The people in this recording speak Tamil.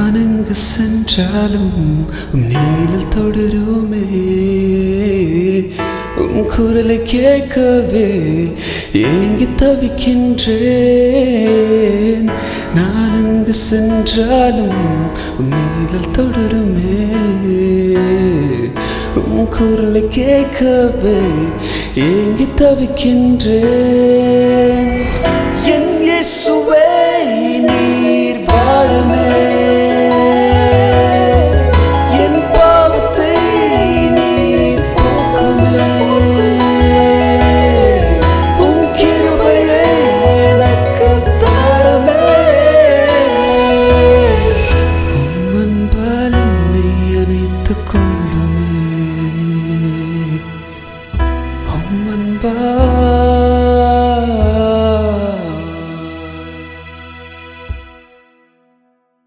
நான் எங்கு சென்றாலும் நீழல் தொடருமே உன் குரலை கேட்கவே ஏங்கி தவிக்கின்றேன் நான் எங்கு சென்றாலும் நீழல் தொடருமே உன் குரலை கேட்கவே ஏங்கி தவிக்கின்றேன்